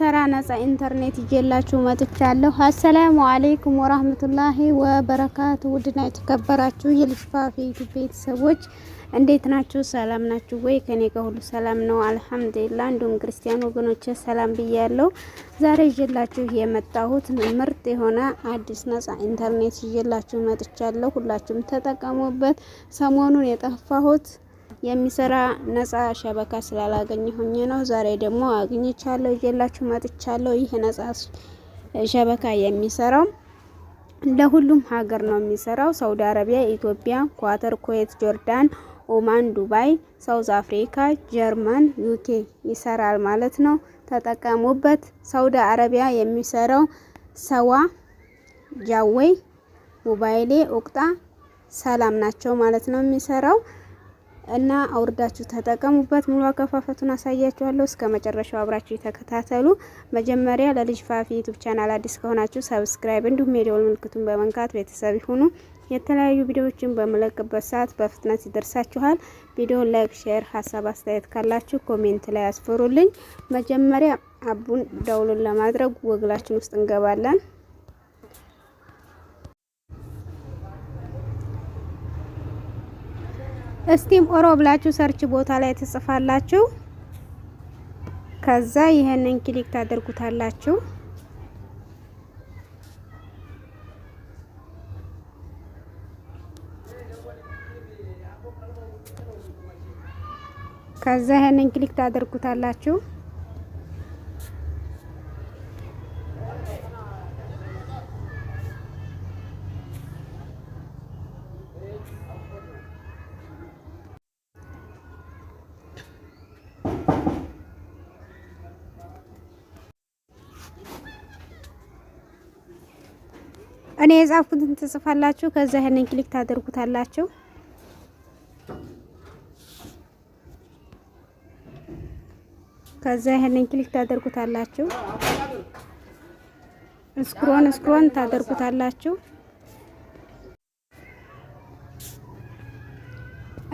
የሚሰራ ነፃ ኢንተርኔት ይዤላችሁ መጥቻለሁ። አሰላሙ አለይኩም ወራህመቱላሂ ወበረካቱ። ውድና የተከበራችሁ የልጅ ፋፊ ቤተሰቦች እንዴት ናችሁ? ሰላም ናችሁ ወይ? ከኔ ጋር ሁሉ ሰላም ነው አልሐምዱሊላህ። እንዲሁም ክርስቲያን ወገኖቼ ሰላም ብያለሁ። ዛሬ ይዤላችሁ የመጣሁት ምርጥ የሆነ አዲስ ነፃ ኢንተርኔት ይዤላችሁ መጥቻለሁ። ሁላችሁም ተጠቀሙበት። ሰሞኑን የጠፋሁት የሚሰራ ነፃ ሸበካ ስላላገኘሁኝ ነው። ዛሬ ደግሞ አግኝቻለሁ፣ ይዤላችሁ መጥቻለሁ። ይህ ነፃ ሸበካ የሚሰራው ለሁሉም ሀገር ነው የሚሰራው። ሳውዲ አረቢያ፣ ኢትዮጵያ፣ ኳተር፣ ኩዌት፣ ጆርዳን፣ ኦማን፣ ዱባይ፣ ሳውዝ አፍሪካ፣ ጀርመን፣ ዩኬ ይሰራል ማለት ነው። ተጠቀሙበት። ሳውዲ አረቢያ የሚሰራው ሰዋ፣ ጃዌይ፣ ሞባይሌ፣ ኡቅጣ፣ ሰላም ናቸው ማለት ነው የሚሰራው እና አውርዳችሁ ተጠቀሙበት። ሙሉ አከፋፈቱን አሳያችኋለሁ። እስከ መጨረሻው አብራችሁ ተከታተሉ። መጀመሪያ ለልጅ ፋፊ ዩቲዩብ ቻናል አዲስ ከሆናችሁ ሰብስክራይብ እንዲሁም የደወል ምልክቱን በመንካት ቤተሰብ ይሁኑ። የተለያዩ ቪዲዮዎችን በመለቅበት ሰዓት በፍጥነት ይደርሳችኋል። ቪዲዮውን ላይክ፣ ሼር፣ ሀሳብ አስተያየት ካላችሁ ኮሜንት ላይ አስፍሩልኝ። መጀመሪያ አቡን ዳውንሎድ ለማድረግ ወግላችን ውስጥ እንገባለን። እስቲም ኦሮ ብላችሁ ሰርች ቦታ ላይ ትጽፋላችሁ። ከዛ ይሄንን ክሊክ ታደርጉታላችሁ። ከዛ ይሄንን ክሊክ ታደርጉታላችሁ። እኔ የጻፍኩትን ትጽፋላችሁ። ከዛ ይሄንን ክሊክ ታደርጉታላችሁ። ከዛ ይሄንን ክሊክ ታደርጉታላችሁ። ስክሮን ታደርጉታላችሁ።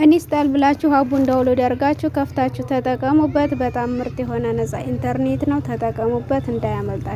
ኢንስታል ብላችሁ አቡን ዳውንሎድ አድርጋችሁ ከፍታችሁ ተጠቀሙበት። በጣም ምርጥ የሆነ ነፃ ኢንተርኔት ነው። ተጠቀሙበት እንዳያመልጣችሁ።